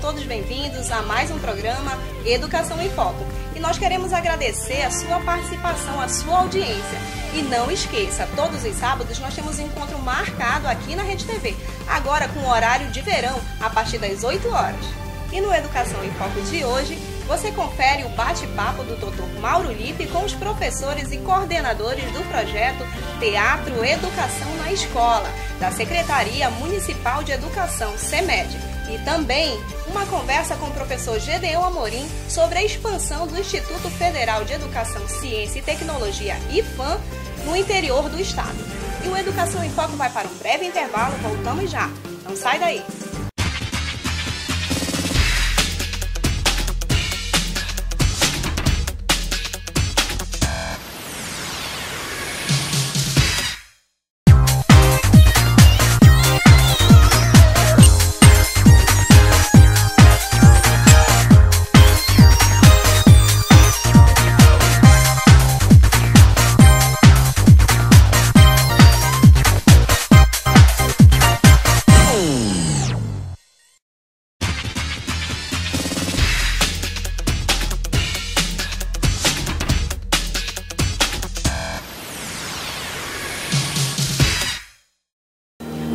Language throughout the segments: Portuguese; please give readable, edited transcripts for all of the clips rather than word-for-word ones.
todos bem-vindos a mais um programa Educação em Foco. E nós queremos agradecer a sua participação, a sua audiência. E não esqueça, todos os sábados nós temos um encontro marcado aqui na Rede TV, agora com o horário de verão, a partir das 8 horas. E no Educação em Foco de hoje, você confere o bate-papo do Dr. Mauro Lippe com os professores e coordenadores do projeto Teatro Educação na Escola, da Secretaria Municipal de Educação, SEMED. E também uma conversa com o professor Gedeon Amorim sobre a expansão do Instituto Federal de Educação, Ciência e Tecnologia, IFAM, no interior do estado. E o Educação em Foco vai para um breve intervalo, voltamos já. Não sai daí!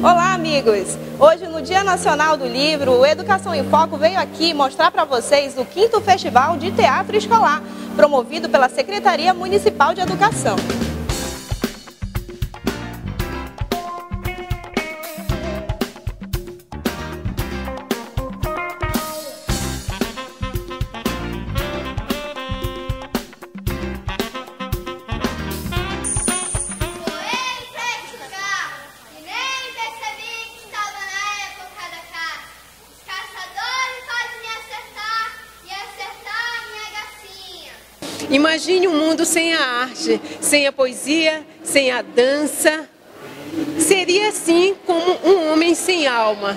Olá, amigos! Hoje, no Dia Nacional do Livro, o Educação em Foco veio aqui mostrar para vocês o 5º Festival de Teatro Escolar, promovido pela Secretaria Municipal de Educação. Imagine um mundo sem a arte, sem a poesia, sem a dança. Seria assim como um homem sem alma.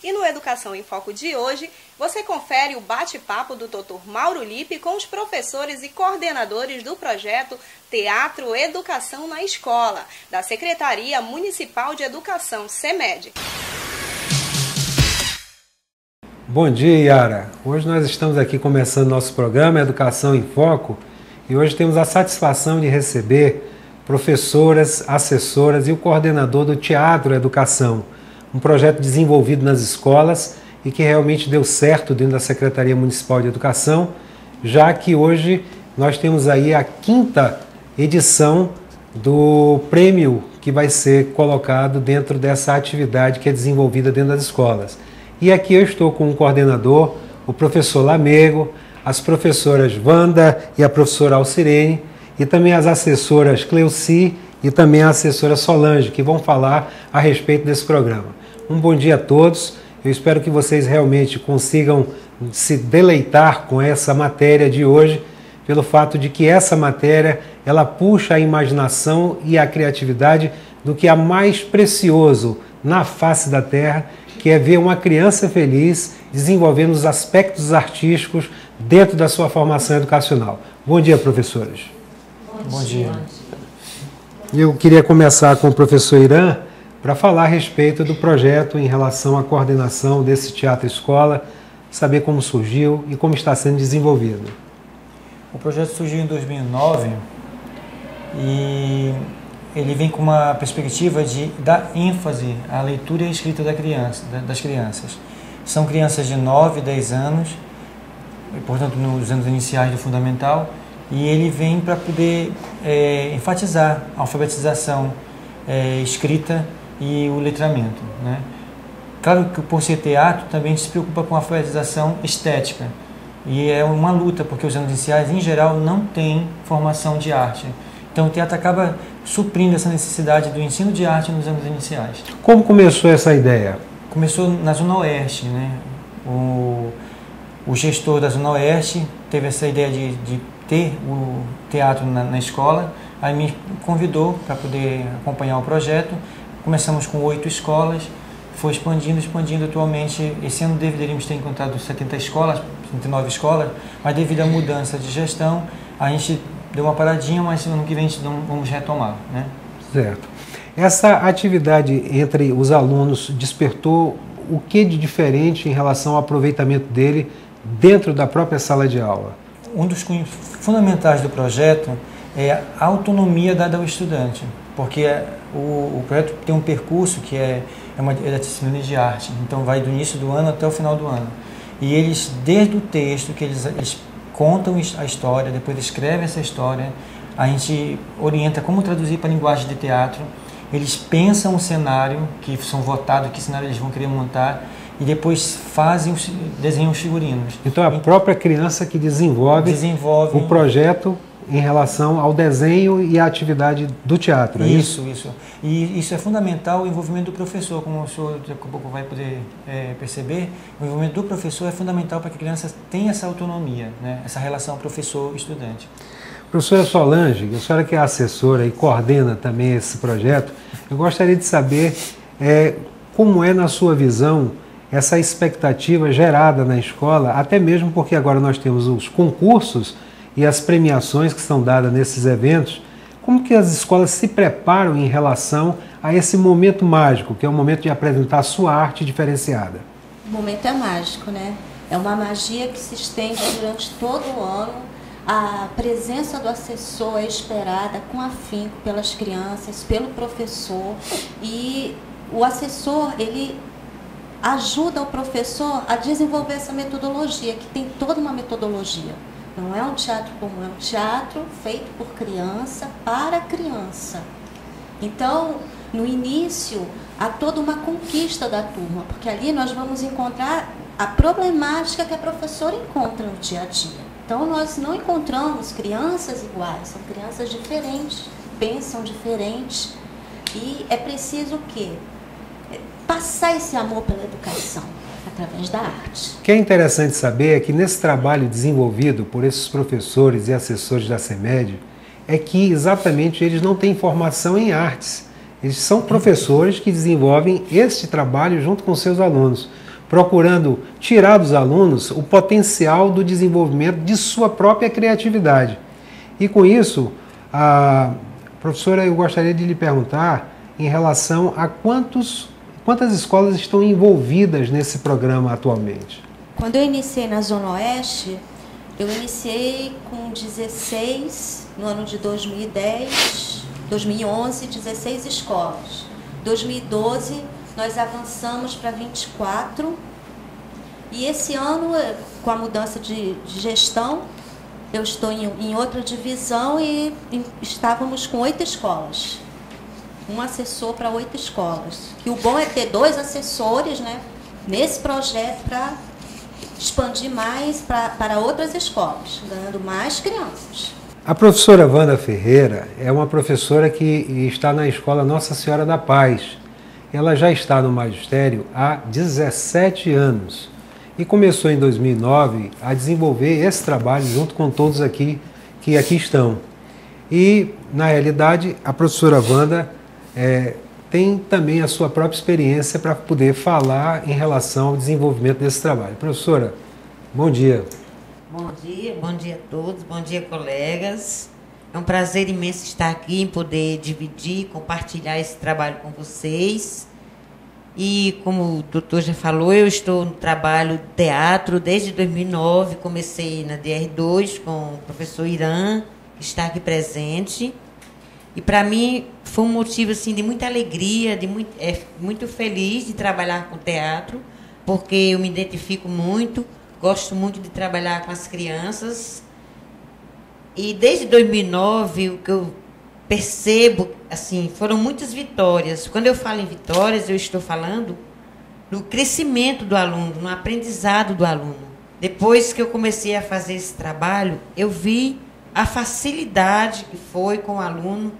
E no Educação em Foco de hoje, você confere o bate-papo do Dr. Mauro Lippe com os professores e coordenadores do projeto Teatro Educação na Escola, da Secretaria Municipal de Educação, SEMED. Bom dia, Yara. Hoje nós estamos aqui começando nosso programa Educação em Foco e hoje temos a satisfação de receber professoras, assessoras e o coordenador do Teatro Educação, um projeto desenvolvido nas escolas e que realmente deu certo dentro da Secretaria Municipal de Educação, já que hoje nós temos aí a 5ª edição do prêmio que vai ser colocado dentro dessa atividade que é desenvolvida dentro das escolas. E aqui eu estou com o coordenador, o professor Lamego, as professoras Wanda e a professora Alcirene, e também as assessoras Cleuci e também a assessora Solange, que vão falar a respeito desse programa. Um bom dia a todos, eu espero que vocês realmente consigam se deleitar com essa matéria de hoje, pelo fato de que essa matéria, ela puxa a imaginação e a criatividade do que há mais precioso na face da Terra, que é ver uma criança feliz desenvolvendo os aspectos artísticos dentro da sua formação educacional. Bom dia, professores. Bom dia. Eu queria começar com o professor Irã para falar a respeito do projeto em relação à coordenação desse Teatro Escola, saber como surgiu e como está sendo desenvolvido. O projeto surgiu em 2009 e ele vem com uma perspectiva de dar ênfase à leitura e à escrita das crianças. São crianças de 9, 10 anos, portanto nos anos iniciais do fundamental, e ele vem para poder enfatizar a alfabetização, escrita e o letramento, né? Claro que por ser teatro também se preocupa com a alfabetização estética, e é uma luta, porque os anos iniciais em geral não têm formação de arte. Então o teatro acaba suprindo essa necessidade do ensino de arte nos anos iniciais. Como começou essa ideia? Começou na Zona Oeste, né? O gestor da Zona Oeste teve essa ideia de ter o teatro na escola, aí me convidou para poder acompanhar o projeto. Começamos com 8 escolas, foi expandindo atualmente. Esse ano deveríamos ter encontrado 70 escolas, 79 escolas, mas devido à mudança de gestão, a gente deu uma paradinha, mas ano que vem vamos retomar, né? Certo. Essa atividade entre os alunos despertou o que de diferente em relação ao aproveitamento dele dentro da própria sala de aula? Um dos cunhos fundamentais do projeto é a autonomia dada ao estudante, porque o projeto tem um percurso que é da disciplina de arte, então vai do início do ano até o final do ano. E eles, desde o texto, que eles contam a história, depois escrevem essa história, a gente orienta como traduzir para a linguagem de teatro, eles pensam o cenário, que são votados, que cenário eles vão querer montar, e depois desenham os figurinos. Então a própria criança que desenvolve o projeto em relação ao desenho e à atividade do teatro, é isso? Isso. E isso é fundamental, o envolvimento do professor, como o senhor daqui a pouco vai poder perceber, o envolvimento do professor é fundamental para que a criança tenha essa autonomia, né? Essa relação professor-estudante. Professora Solange, a senhora que é assessora e coordena também esse projeto, eu gostaria de saber como é, na sua visão, essa expectativa gerada na escola, até mesmo porque agora nós temos os concursos e as premiações que são dadas nesses eventos. Como que as escolas se preparam em relação a esse momento mágico, que é o momento de apresentar a sua arte diferenciada? O momento é mágico, né? É uma magia que se estende durante todo o ano. A presença do assessor é esperada com afinco pelas crianças, pelo professor, e o assessor, ele ajuda o professor a desenvolver essa metodologia, que tem toda uma metodologia. Não é um teatro comum, é um teatro feito por criança, para criança. Então, no início, há toda uma conquista da turma, porque ali nós vamos encontrar a problemática que a professora encontra no dia a dia. Então, nós não encontramos crianças iguais, são crianças diferentes, pensam diferente, e é preciso o quê? Passar esse amor pela educação, através da arte. O que é interessante saber é que nesse trabalho desenvolvido por esses professores e assessores da CEMED, é que exatamente eles não têm formação em artes. Eles são professores que desenvolvem este trabalho junto com seus alunos, procurando tirar dos alunos o potencial do desenvolvimento de sua própria criatividade. E com isso, professora, eu gostaria de lhe perguntar em relação a quantas escolas estão envolvidas nesse programa atualmente? Quando eu iniciei na Zona Oeste, eu iniciei com 16, no ano de 2011, 16 escolas. 2012, nós avançamos para 24. E esse ano, com a mudança de gestão, eu estou em outra divisão e estávamos com 8 escolas. Um assessor para 8 escolas. E o bom é ter 2 assessores, né, nesse projeto para expandir mais para outras escolas, ganhando mais crianças. A professora Wanda Ferreira é uma professora que está na escola Nossa Senhora da Paz. Ela já está no magistério há 17 anos e começou em 2009 a desenvolver esse trabalho junto com todos aqui que aqui estão. E, na realidade, a professora Wanda tem também a sua própria experiência para poder falar em relação ao desenvolvimento desse trabalho. Professora, bom dia. Bom dia a todos, bom dia, colegas. É um prazer imenso estar aqui, em poder dividir, compartilhar esse trabalho com vocês. E, como o doutor já falou, eu estou no trabalho teatro desde 2009, comecei na DR2 com o professor Irã, que está aqui presente. E para mim foi um motivo assim, de muita alegria, muito feliz de trabalhar com teatro, porque eu me identifico muito, gosto muito de trabalhar com as crianças. E desde 2009, o que eu percebo, assim, foram muitas vitórias. Quando eu falo em vitórias, eu estou falando no crescimento do aluno, no aprendizado do aluno. Depois que eu comecei a fazer esse trabalho, eu vi a facilidade que foi com o aluno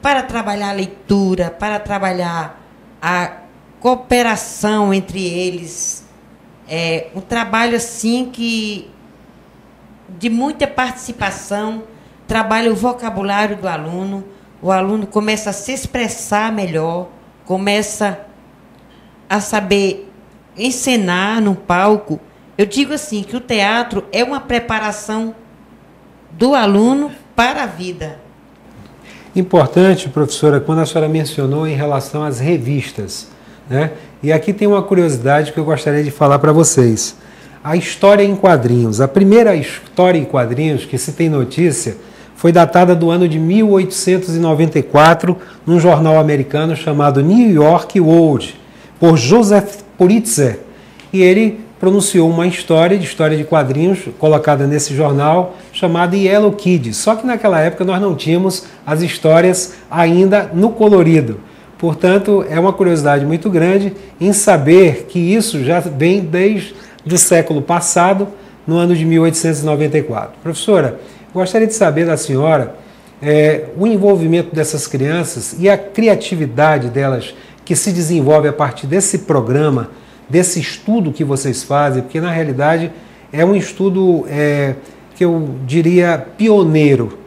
para trabalhar a leitura, para trabalhar a cooperação entre eles. É um trabalho assim que de muita participação, trabalha o vocabulário do aluno, o aluno começa a se expressar melhor, começa a saber encenar no palco. Eu digo assim, que o teatro é uma preparação do aluno para a vida. Importante, professora, quando a senhora mencionou em relação às revistas, né? E aqui tem uma curiosidade que eu gostaria de falar para vocês. A história em quadrinhos. A primeira história em quadrinhos que se tem notícia foi datada do ano de 1894, num jornal americano chamado New York World, por Joseph Pulitzer. E ele pronunciou uma história de quadrinhos colocada nesse jornal chamada Yellow Kid. Só que naquela época nós não tínhamos as histórias ainda no colorido. Portanto, é uma curiosidade muito grande em saber que isso já vem desde o século passado, no ano de 1894. Professora, gostaria de saber da senhora o envolvimento dessas crianças e a criatividade delas que se desenvolve a partir desse programa, desse estudo que vocês fazem, porque na realidade é um estudo que eu diria pioneiro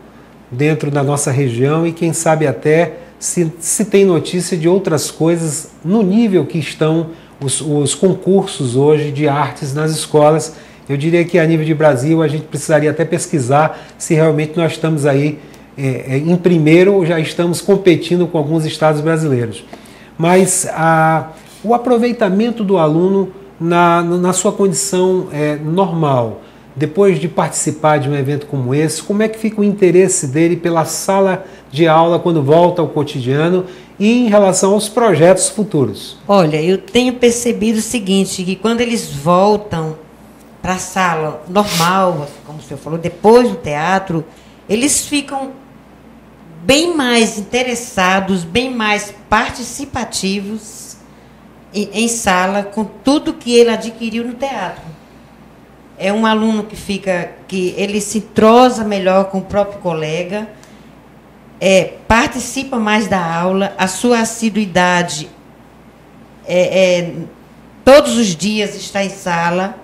dentro da nossa região e quem sabe até se tem notícia de outras coisas no nível que estão os concursos hoje de artes nas escolas. Eu diria que a nível de Brasil a gente precisaria até pesquisar se realmente nós estamos aí em primeiro ou já estamos competindo com alguns estados brasileiros. Mas o aproveitamento do aluno na sua condição normal, depois de participar de um evento como esse, como é que fica o interesse dele pela sala de aula quando volta ao cotidiano e em relação aos projetos futuros? Olha, eu tenho percebido o seguinte, que quando eles voltam para a sala normal, como o senhor falou, depois do teatro, eles ficam bem mais interessados, bem mais participativos em sala com tudo que ele adquiriu no teatro. É um aluno que ele se entrosa melhor com o próprio colega, participa mais da aula, a sua assiduidade todos os dias está em sala.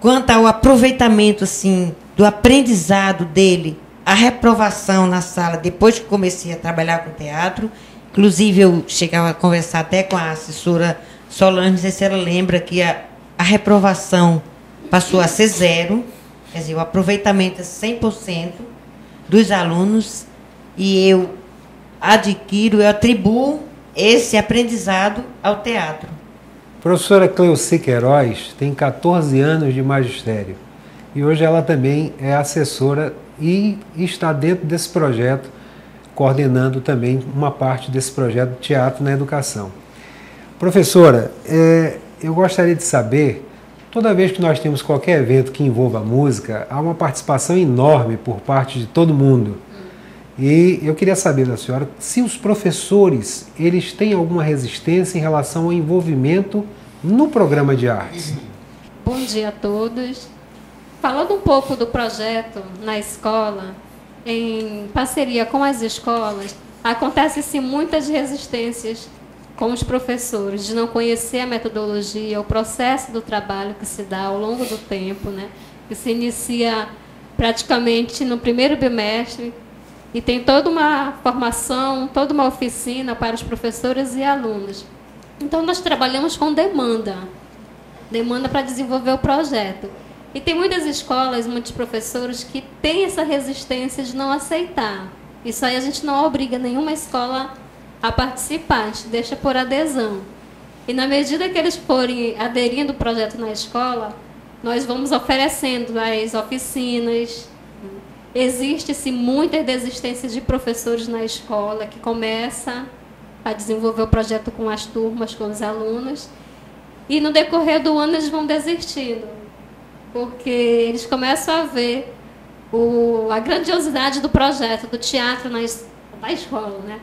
Quanto ao aproveitamento assim, do aprendizado dele, a reprovação na sala, depois que comecei a trabalhar com teatro, inclusive eu chegava a conversar até com a assessora Solange, não sei se ela lembra que a reprovação passou a ser 0, quer dizer, o aproveitamento é 100% dos alunos, e eu atribuo esse aprendizado ao teatro. Professora Cleuci Queiroz tem 14 anos de magistério e hoje ela também é assessora e está dentro desse projeto, coordenando também uma parte desse projeto de Teatro na Educação. Professora, eu gostaria de saber, toda vez que nós temos qualquer evento que envolva música, há uma participação enorme por parte de todo mundo. E eu queria saber da senhora se os professores eles têm alguma resistência em relação ao envolvimento no programa de artes. Bom dia a todos. Falando um pouco do projeto na escola, em parceria com as escolas, acontece-se muitas resistências com os professores, de não conhecer a metodologia, o processo do trabalho que se dá ao longo do tempo, né? Que se inicia praticamente no primeiro bimestre, e tem toda uma formação, toda uma oficina para os professores e alunos. Então, nós trabalhamos com demanda para desenvolver o projeto. E tem muitas escolas, muitos professores que têm essa resistência de não aceitar. Isso aí a gente não obriga nenhuma escola a participar, a gente deixa por adesão. E na medida que eles forem aderindo ao projeto na escola, nós vamos oferecendo as oficinas. Existe-se muita desistência de professores na escola que começa a desenvolver o projeto com as turmas, com os alunos, e no decorrer do ano eles vão desistindo, porque eles começam a ver a grandiosidade do projeto, do teatro na escola, né?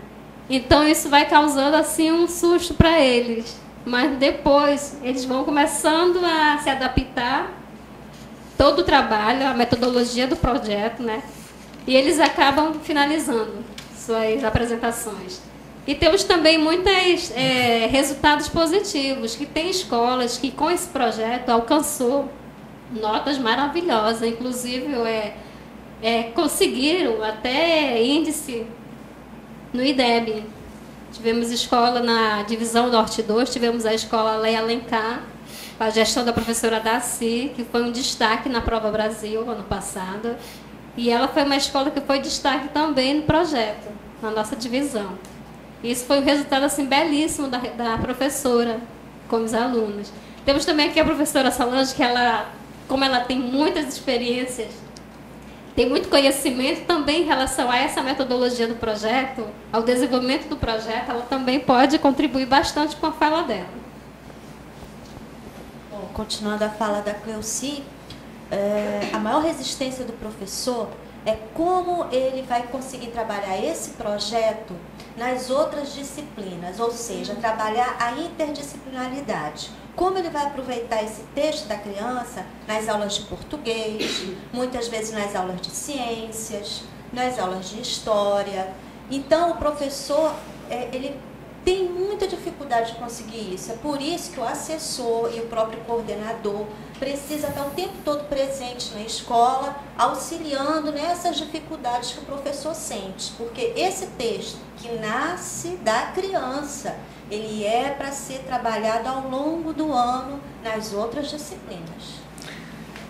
Então isso vai causando assim um susto para eles, mas depois eles vão começando a se adaptar todo o trabalho, a metodologia do projeto, né? E eles acabam finalizando suas apresentações. E temos também muitos resultados positivos, que tem escolas que com esse projeto alcançou notas maravilhosas, inclusive conseguiram até índice no IDEB. Tivemos escola na Divisão Norte 2, tivemos a escola Leia Alencar, com a gestão da professora Daci, que foi um destaque na Prova Brasil ano passado. E ela foi uma escola que foi destaque também no projeto, na nossa divisão. Isso foi um resultado assim, belíssimo da professora com os alunos. Temos também aqui a professora Solange, que ela, como ela tem muitas experiências, tem muito conhecimento também em relação a essa metodologia do projeto, ao desenvolvimento do projeto, ela também pode contribuir bastante com a fala dela. Bom, continuando a fala da Cleuci, a maior resistência do professor é como ele vai conseguir trabalhar esse projeto nas outras disciplinas, ou seja, trabalhar a interdisciplinaridade. Como ele vai aproveitar esse texto da criança nas aulas de português, muitas vezes nas aulas de ciências, nas aulas de história. Então, o professor, ele tem muita dificuldade de conseguir isso. É por isso que o assessor e o próprio coordenador precisa estar o tempo todo presente na escola, auxiliando nessas dificuldades que o professor sente. Porque esse texto que nasce da criança, ele é para ser trabalhado ao longo do ano nas outras disciplinas.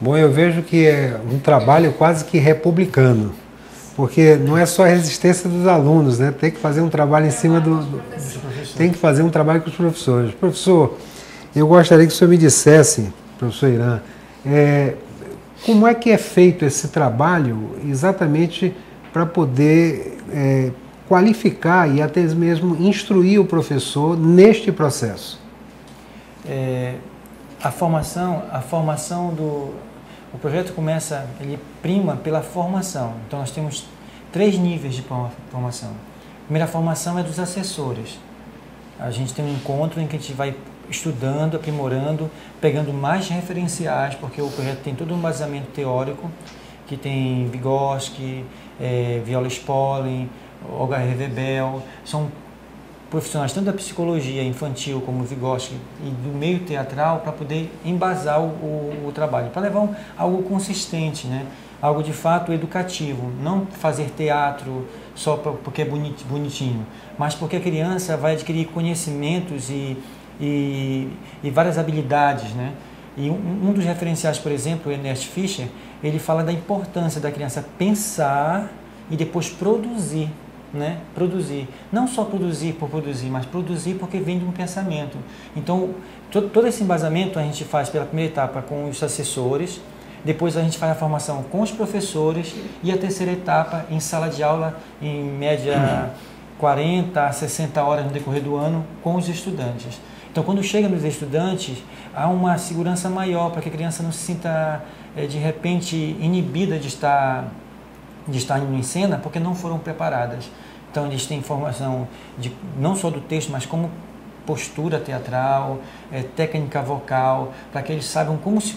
Bom, eu vejo que é um trabalho quase que republicano, porque não é só a resistência dos alunos, né? Tem que fazer um trabalho em cima tem que fazer um trabalho com os professores. Professor, eu gostaria que o senhor me dissesse, professor Irã, como é que é feito esse trabalho exatamente para poder qualificar e até mesmo instruir o professor neste processo? A formação o projeto começa, ele prima pela formação. Então nós temos 3 níveis de formação. A primeira formação é dos assessores. A gente tem um encontro em que a gente vai estudando, aprimorando, pegando mais referenciais, porque o projeto tem todo um embasamento teórico, que tem Vygotsky, Viola Spolin, Olga Reverbel, são profissionais tanto da psicologia infantil como o Vygotsky e do meio teatral para poder embasar o trabalho, para levar algo consistente, né? Algo de fato educativo, não fazer teatro só porque é bonitinho, mas porque a criança vai adquirir conhecimentos e várias habilidades, né? E um dos referenciais, por exemplo, o Ernest Fischer, ele fala da importância da criança pensar e depois produzir, né? Produzir. Não só produzir por produzir, mas produzir porque vem de um pensamento. Então, todo esse embasamento a gente faz pela primeira etapa com os assessores, depois a gente faz a formação com os professores e a terceira etapa em sala de aula, em média 40 a 60 horas no decorrer do ano, com os estudantes. Então, quando chega nos estudantes, há uma segurança maior para que a criança não se sinta, de repente, inibida de estar indo em cena, porque não foram preparadas. Então, eles têm formação não só do texto, mas como postura teatral, técnica vocal, para que eles saibam como se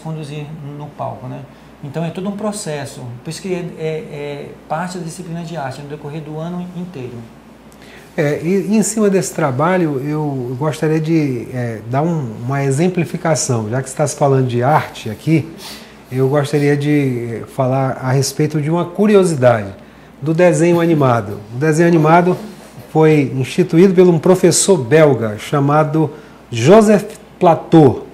conduzir no palco, né? Então, é todo um processo. Por isso que é parte da disciplina de arte, no decorrer do ano inteiro. E em cima desse trabalho, eu gostaria de dar uma exemplificação. Já que está se falando de arte aqui, eu gostaria de falar a respeito de uma curiosidade do desenho animado. O desenho animado foi instituído por um professor belga chamado Joseph Plateau.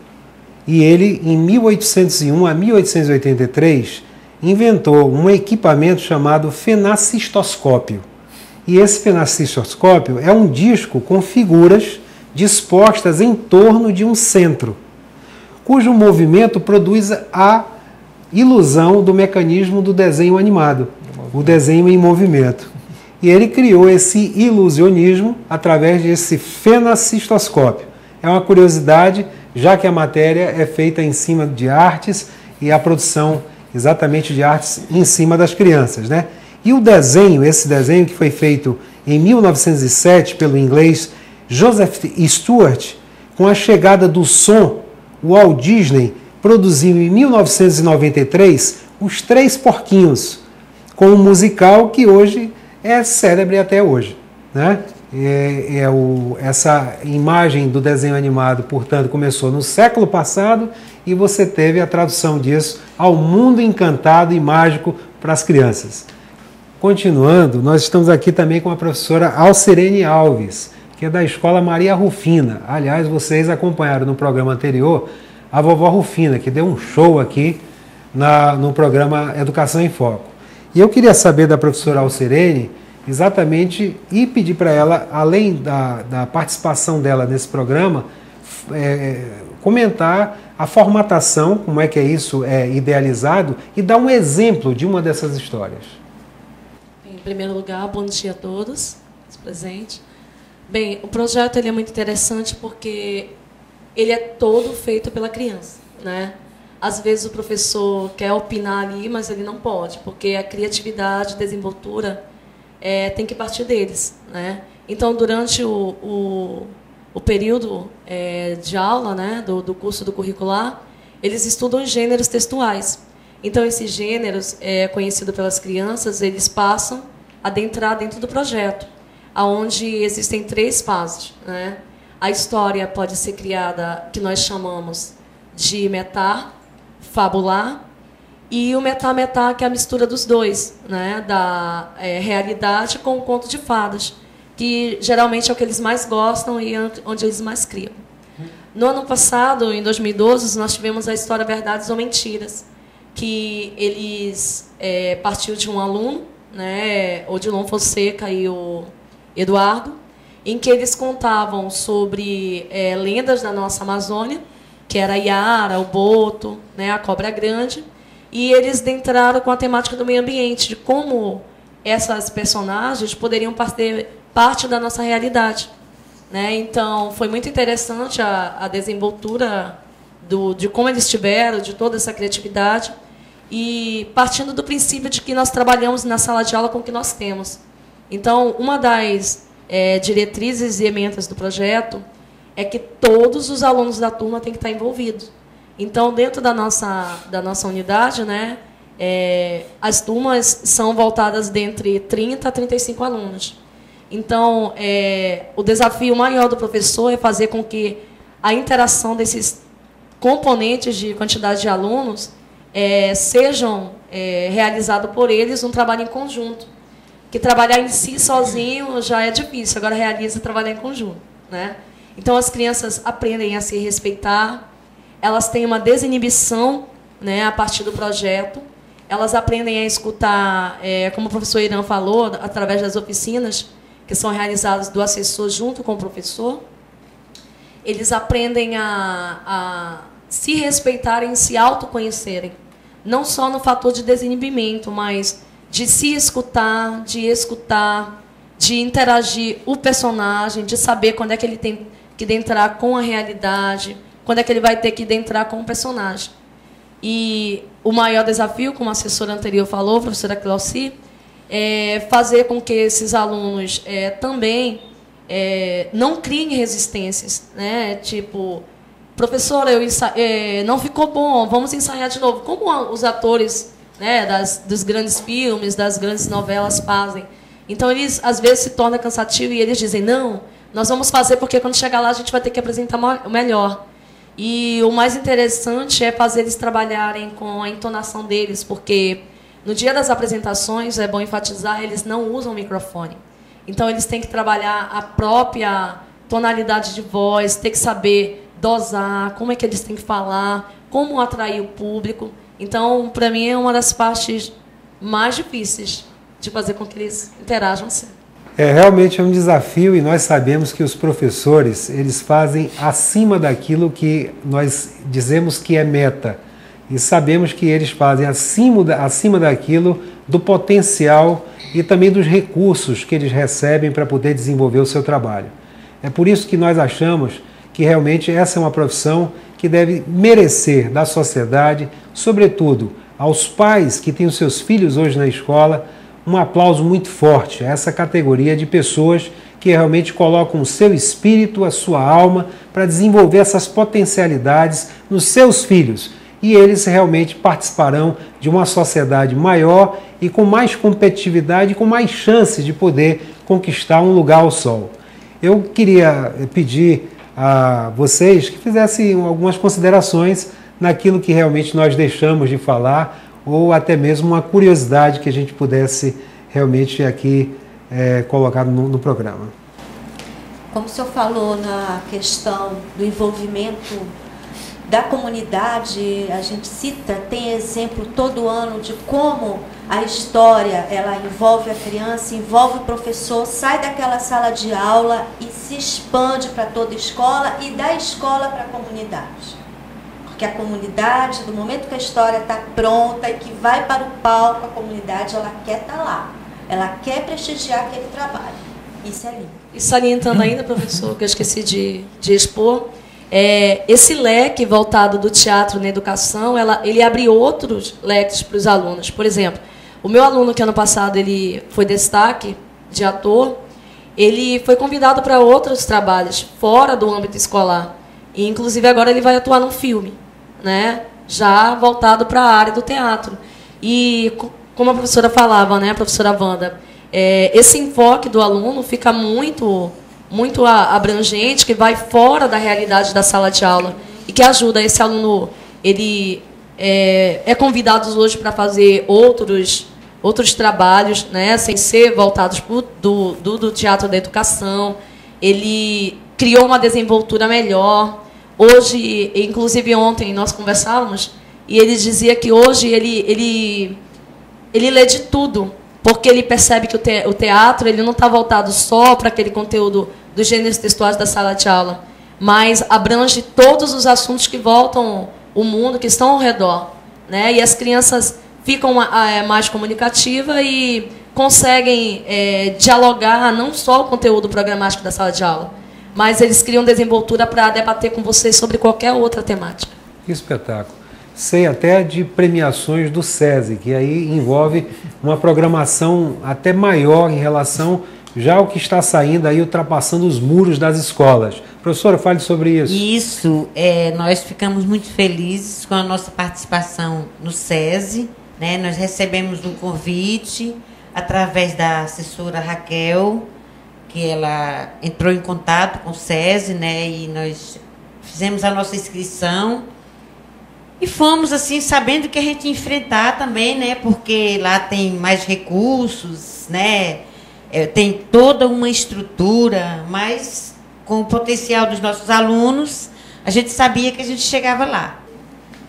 E ele, em 1801 a 1883, inventou um equipamento chamado fenacistoscópio. E esse fenacistoscópio é um disco com figuras dispostas em torno de um centro, cujo movimento produz a ilusão do mecanismo do desenho animado, o desenho em movimento. E ele criou esse ilusionismo através desse fenacistoscópio. É uma curiosidade, já que a matéria é feita em cima de artes e a produção exatamente de artes em cima das crianças, né? E o desenho, esse desenho que foi feito em 1907 pelo inglês Joseph Stewart, com a chegada do som, o Walt Disney produziu em 1993 Os Três Porquinhos, com um musical que hoje é célebre até hoje, né? Essa imagem do desenho animado, portanto, começou no século passado e você teve a tradução disso ao mundo encantado e mágico para as crianças. Continuando, nós estamos aqui também com a professora Alcirene Alves, que é da Escola Maria Rufina. Aliás, vocês acompanharam no programa anterior a vovó Rufina, que deu um show aqui no programa Educação em Foco. E eu queria saber da professora Alcirene exatamente e pedir para ela, além da participação dela nesse programa, comentar a formatação, como é que isso é idealizado, e dar um exemplo de uma dessas histórias. Em primeiro lugar, bom dia a todos presentes. Bem, o projeto ele é muito interessante porque ele é todo feito pela criança, né? Às vezes o professor quer opinar ali, mas ele não pode, porque a criatividade, a desenvoltura tem que partir deles, né? Então, durante o período de aula, né, do curso do curricular, eles estudam gêneros textuais. Então, esses gêneros, conhecidos pelas crianças, eles passam a adentrar dentro do projeto, onde existem 3 fases, né? A história pode ser criada, que nós chamamos de metá, fabular, e o metá-metá, que é a mistura dos dois, né? Da realidade com o conto de fadas, que geralmente é o que eles mais gostam e onde eles mais criam. No ano passado, em 2012, nós tivemos a história Verdades ou Mentiras, que eles partiu de um aluno, né, Odilon Fonseca e o Eduardo, em que eles contavam sobre lendas da nossa Amazônia, que era a Iara, o Boto, né, a Cobra Grande, e eles entraram com a temática do meio ambiente, de como essas personagens poderiam fazer parte da nossa realidade, né? Então, foi muito interessante a desenvoltura de como eles tiveram, de toda essa criatividade, e partindo do princípio de que nós trabalhamos na sala de aula com o que nós temos. Então, uma das diretrizes e emendas do projeto é que todos os alunos da turma têm que estar envolvidos. Então, dentro da nossa unidade, né, as turmas são voltadas de entre 30 a 35 alunos. Então, o desafio maior do professor é fazer com que a interação desses componentes de quantidade de alunos sejam realizados por eles um trabalho em conjunto. Que trabalhar em si sozinho já é difícil, agora realiza trabalhar em conjunto, né? Então, as crianças aprendem a se respeitar, elas têm uma desinibição, né, a partir do projeto, elas aprendem a escutar, como o professor Irã falou, através das oficinas que são realizadas do assessor junto com o professor, eles aprendem a se respeitarem, se autoconhecerem, não só no fator de desinibimento, mas de se escutar, de interagir o personagem, de saber quando é que ele tem que entrar com a realidade, quando é que ele vai ter que entrar com o personagem. E o maior desafio, como a assessora anterior falou, a professora Cláudia, é fazer com que esses alunos também não criem resistências, né? Tipo, professora, não ficou bom, vamos ensaiar de novo. Como os atores, né, dos grandes filmes, das grandes novelas fazem. Então, eles, às vezes, se torna cansativo e eles dizem, não, nós vamos fazer porque quando chegar lá a gente vai ter que apresentar o melhor. E o mais interessante é fazer eles trabalharem com a entonação deles, porque no dia das apresentações, é bom enfatizar, eles não usam microfone. Então, eles têm que trabalhar a própria tonalidade de voz, ter que saber dosar, como é que eles têm que falar, como atrair o público. Então, para mim, é uma das partes mais difíceis de fazer com que eles interajam assim. Realmente é um desafio e nós sabemos que os professores, eles fazem acima daquilo que nós dizemos que é meta. E sabemos que eles fazem acima daquilo do potencial e também dos recursos que eles recebem para poder desenvolver o seu trabalho. É por isso que nós achamos que realmente essa é uma profissão que deve merecer da sociedade, sobretudo aos pais que têm os seus filhos hoje na escola, um aplauso muito forte a essa categoria de pessoas que realmente colocam o seu espírito, a sua alma, para desenvolver essas potencialidades nos seus filhos. E eles realmente participarão de uma sociedade maior e com mais competitividade, com mais chances de poder conquistar um lugar ao sol. Eu queria pedir a vocês que fizessem algumas considerações naquilo que realmente nós deixamos de falar, ou até mesmo uma curiosidade que a gente pudesse realmente aqui colocar no programa. Como o senhor falou na questão do envolvimento da comunidade, a gente cita, tem exemplo todo ano de como a história, ela envolve a criança, envolve o professor, sai daquela sala de aula e se expande para toda a escola e da escola para a comunidade. Porque a comunidade, do momento que a história está pronta e que vai para o palco, a comunidade, ela quer estar lá. Ela quer prestigiar aquele trabalho. Isso é lindo. E salientando ainda, professor, que eu esqueci de expor, esse leque voltado do teatro na educação, ele abre outros leques para os alunos. Por exemplo, o meu aluno que ano passado ele foi destaque de ator, ele foi convidado para outros trabalhos fora do âmbito escolar. E, inclusive, agora ele vai atuar num filme, né, já voltado para a área do teatro. E, como a professora falava, né, a professora Wanda, esse enfoque do aluno fica muito abrangente, que vai fora da realidade da sala de aula e que ajuda esse aluno. Ele é convidado hoje para fazer outros trabalhos, né, sem ser voltados do teatro da educação. Ele criou uma desenvoltura melhor. Hoje, inclusive ontem, nós conversávamos e ele dizia que hoje ele lê de tudo, porque ele percebe que o teatro ele não está voltado só para aquele conteúdo dos gêneros textuais da sala de aula, mas abrange todos os assuntos que voltam o mundo, que estão ao redor, né? E as crianças ficam mais comunicativas e conseguem dialogar não só o conteúdo programático da sala de aula, mas eles criam desenvoltura para debater com vocês sobre qualquer outra temática. Que espetáculo. Sei até de premiações do SESI, que aí envolve uma programação até maior em relação já ao que está saindo aí, ultrapassando os muros das escolas. Professora, fale sobre isso. Isso, nós ficamos muito felizes com a nossa participação no SESI, né? Nós recebemos um convite através da assessora Raquel, que ela entrou em contato com o SESI, né? E nós fizemos a nossa inscrição. E fomos, assim, sabendo que a gente ia enfrentar também, né? Porque lá tem mais recursos, né? Tem toda uma estrutura, mas com o potencial dos nossos alunos, a gente sabia que a gente chegava lá.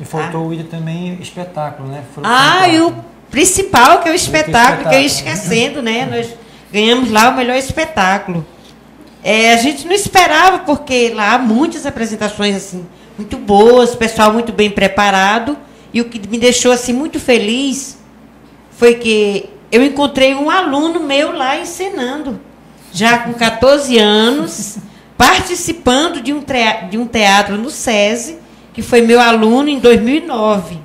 E faltou o também espetáculo, né? E o principal, que é o espetáculo, que eu ia esquecendo, né? Nós ganhamos lá o melhor espetáculo. A gente não esperava, porque lá há muitas apresentações, assim, muito boas, pessoal muito bem preparado, e o que me deixou assim muito feliz foi que eu encontrei um aluno meu lá encenando, já com 14 anos, participando de um teatro no SESI, que foi meu aluno em 2009.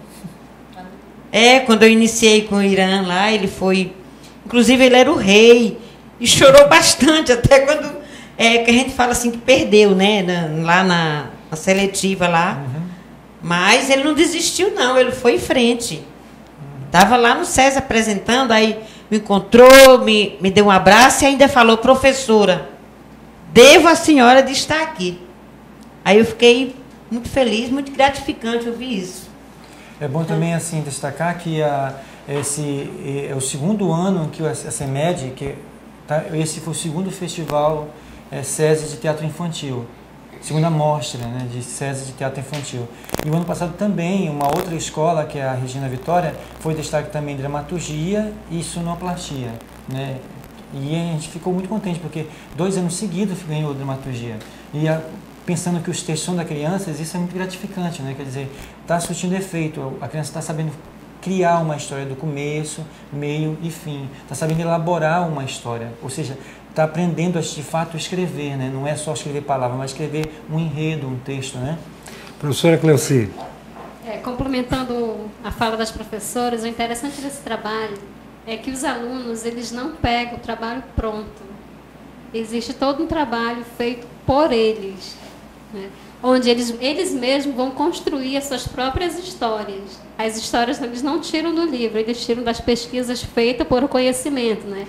Quando eu iniciei com o Irã lá, ele foi, inclusive ele era o rei, e chorou bastante, até quando que a gente fala assim que perdeu, né, lá na seletiva lá, mas ele não desistiu não, ele foi em frente, estava lá no SESI apresentando, aí me encontrou, me deu um abraço e ainda falou: professora, devo a senhora de estar aqui. Aí eu fiquei muito feliz, muito gratificante ouvir isso. É bom também assim destacar que esse é o segundo ano em que a CEMED, esse foi o segundo festival SESI de teatro infantil. Segunda mostra, né, de SESI de teatro infantil. E o ano passado também, uma outra escola, que é a Regina Vitória, foi destaque também em dramaturgia e sonoplastia, né? E a gente ficou muito contente, porque 2 anos seguidos ganhou dramaturgia. E pensando que os textos são da criança, isso é muito gratificante, né? Quer dizer, está surtindo efeito, a criança está sabendo criar uma história do começo, meio e fim, está sabendo elaborar uma história, ou seja, está aprendendo a, de fato, escrever, né? Não é só escrever palavras, mas escrever um enredo, um texto, né? Professora Cleuci. Complementando a fala das professoras, o interessante desse trabalho é que os alunos, eles não pegam o trabalho pronto. Existe todo um trabalho feito por eles, né? Onde eles mesmos vão construir as suas próprias histórias. As histórias eles não tiram do livro, eles tiram das pesquisas feitas por o conhecimento, né?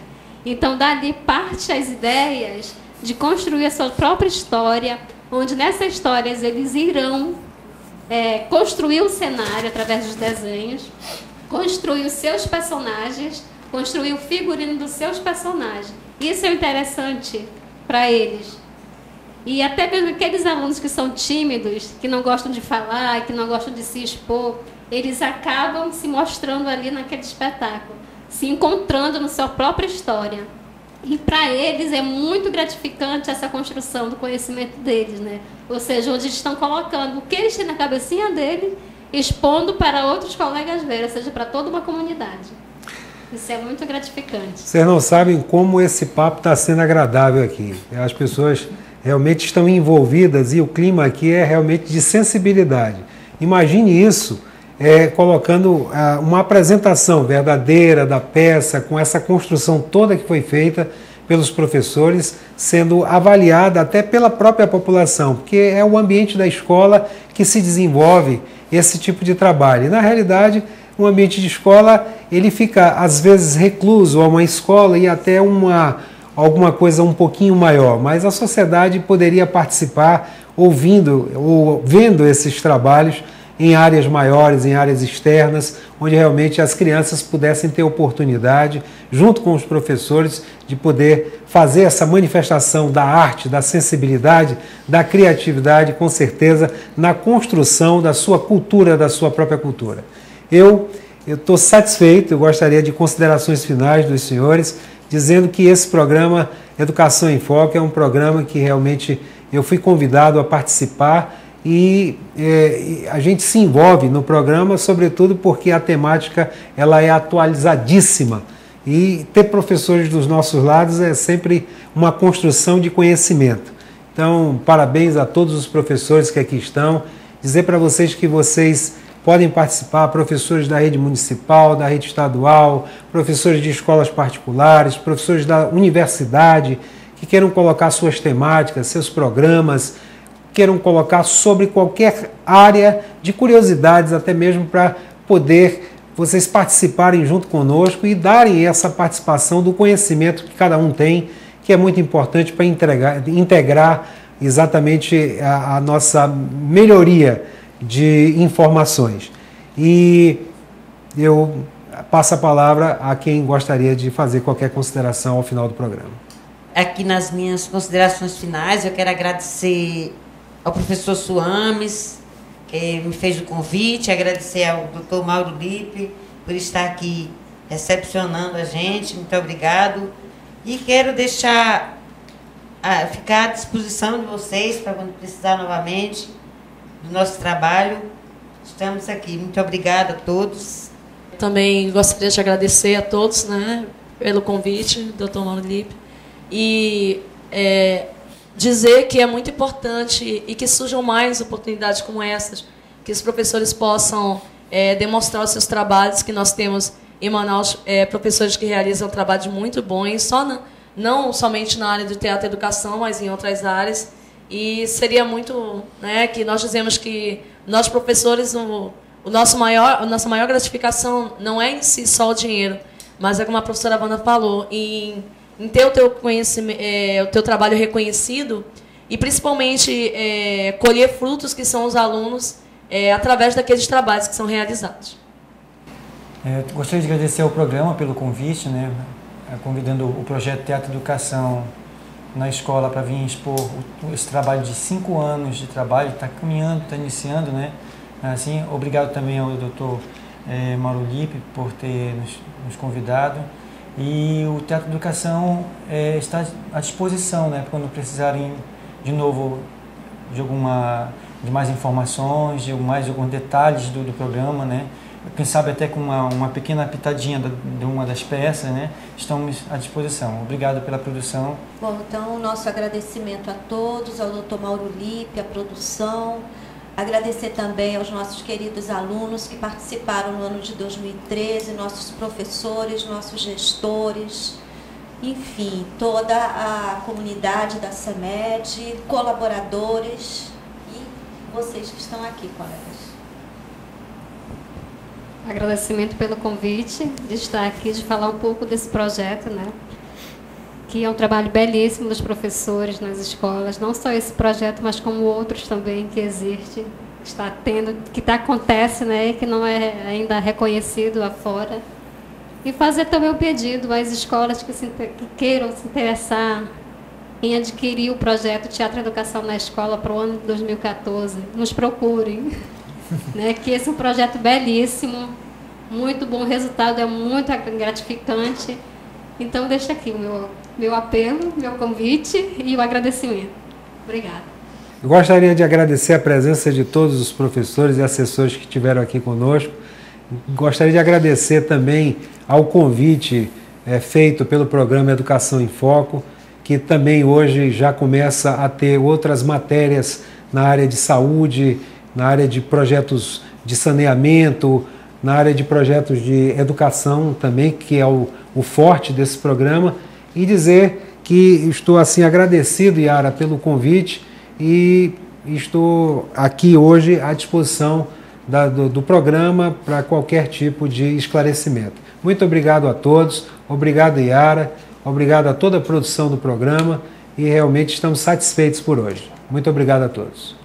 Então, dali parte as ideias de construir a sua própria história, onde nessas histórias eles irão construir um cenário através dos desenhos, construir os seus personagens, construir o figurino dos seus personagens. Isso é interessante para eles. E até mesmo aqueles alunos que são tímidos, que não gostam de falar, que não gostam de se expor, eles acabam se mostrando ali naquele espetáculo, se encontrando na sua própria história. E para eles é muito gratificante essa construção do conhecimento deles, né? Ou seja, onde eles estão colocando o que eles têm na cabecinha deles, expondo para outros colegas verem, ou seja, para toda uma comunidade. Isso é muito gratificante. Vocês não sabem como esse papo está sendo agradável aqui. As pessoas realmente estão envolvidas e o clima aqui é realmente de sensibilidade. Imagine isso colocando uma apresentação verdadeira da peça, com essa construção toda que foi feita pelos professores, sendo avaliada até pela própria população, porque é o ambiente da escola que se desenvolve esse tipo de trabalho. E, na realidade, um ambiente de escola, ele fica, às vezes, recluso a uma escola e até alguma coisa um pouquinho maior, mas a sociedade poderia participar ouvindo ou vendo esses trabalhos em áreas maiores, em áreas externas, onde realmente as crianças pudessem ter oportunidade, junto com os professores, de poder fazer essa manifestação da arte, da sensibilidade, da criatividade, com certeza, na construção da sua cultura, da sua própria cultura. Eu estou satisfeito, eu gostaria de considerações finais dos senhores, dizendo que esse programa Educação em Foco é um programa que realmente eu fui convidado a participar e a gente se envolve no programa, sobretudo porque a temática ela é atualizadíssima e ter professores dos nossos lados é sempre uma construção de conhecimento. Então, parabéns a todos os professores que aqui estão, dizer para vocês que vocês podem participar, professores da rede municipal, da rede estadual, professores de escolas particulares, professores da universidade, que queiram colocar suas temáticas, seus programas, queiram colocar sobre qualquer área de curiosidades, até mesmo para poder vocês participarem junto conosco e darem essa participação do conhecimento que cada um tem, que é muito importante para integrar exatamente a nossa melhoria de informações. E eu passo a palavra a quem gostaria de fazer qualquer consideração ao final do programa. Aqui nas minhas considerações finais, eu quero agradecer ao professor Suames, que me fez o convite, agradecer ao Dr. Mauro Lippe por estar aqui recepcionando a gente, muito obrigado. E quero ficar à disposição de vocês para quando precisar novamente do nosso trabalho. Estamos aqui. Muito obrigada a todos. Também gostaria de agradecer a todos, né, pelo convite, Dr. Mauro Lippe, e dizer que é muito importante e que surjam mais oportunidades como essas, que os professores possam demonstrar os seus trabalhos, que nós temos em Manaus professores que realizam trabalhos muito bons, não somente na área do teatro e educação, mas em outras áreas. E seria muito, né, que nós dizemos que nós professores, a nossa maior gratificação não é em si só o dinheiro, mas é como a professora Wanda falou, em ter o teu conhecimento, o teu trabalho reconhecido e principalmente colher frutos que são os alunos através daqueles trabalhos que são realizados. Gostaria de agradecer ao programa pelo convite, né, convidando o projeto Teatro e Educação na escola para vir expor esse trabalho de 5 anos de trabalho, está caminhando, está iniciando, né? Assim, obrigado também ao Dr. Mauro Lippe por ter nos convidado. E o Teatro Educação está à disposição, né, quando precisarem de novo de mais informações, de mais alguns detalhes do programa, né? Quem sabe até com uma pequena pitadinha de uma das peças, né? Estamos à disposição. Obrigado pela produção. Bom, então o nosso agradecimento a todos, ao Dr. Mauro Lippe, à produção. Agradecer também aos nossos queridos alunos que participaram no ano de 2013, nossos professores, nossos gestores, enfim, toda a comunidade da CEMED, colaboradores e vocês que estão aqui, colegas. Agradecimento pelo convite de estar aqui, de falar um pouco desse projeto, né? Que é um trabalho belíssimo dos professores nas escolas, não só esse projeto, mas como outros também que existe, acontece, né? Que não é ainda reconhecido afora. E fazer também um pedido às escolas que queiram se interessar em adquirir o projeto Teatro e Educação na Escola para o ano de 2014, nos procurem. Né, que esse é um projeto belíssimo, muito bom resultado, é muito gratificante. Então, deixo aqui o meu apelo, meu convite e o agradecimento. Obrigada. Eu gostaria de agradecer a presença de todos os professores e assessores que estiveram aqui conosco. Gostaria de agradecer também ao convite feito pelo programa Educação em Foco, que também hoje já começa a ter outras matérias na área de saúde, na área de projetos de saneamento, na área de projetos de educação também, que é o forte desse programa, e dizer que estou assim agradecido, Yara, pelo convite e estou aqui hoje à disposição do programa para qualquer tipo de esclarecimento. Muito obrigado a todos, obrigado, Yara, obrigado a toda a produção do programa e realmente estamos satisfeitos por hoje. Muito obrigado a todos.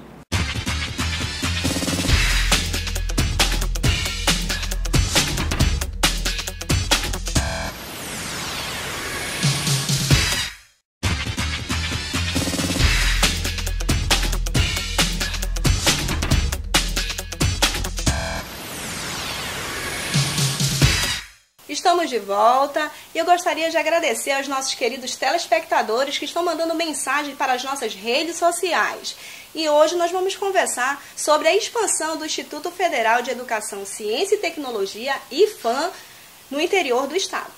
Estamos de volta e eu gostaria de agradecer aos nossos queridos telespectadores que estão mandando mensagem para as nossas redes sociais. E hoje nós vamos conversar sobre a expansão do Instituto Federal de Educação, Ciência e Tecnologia, IFAM, no interior do estado.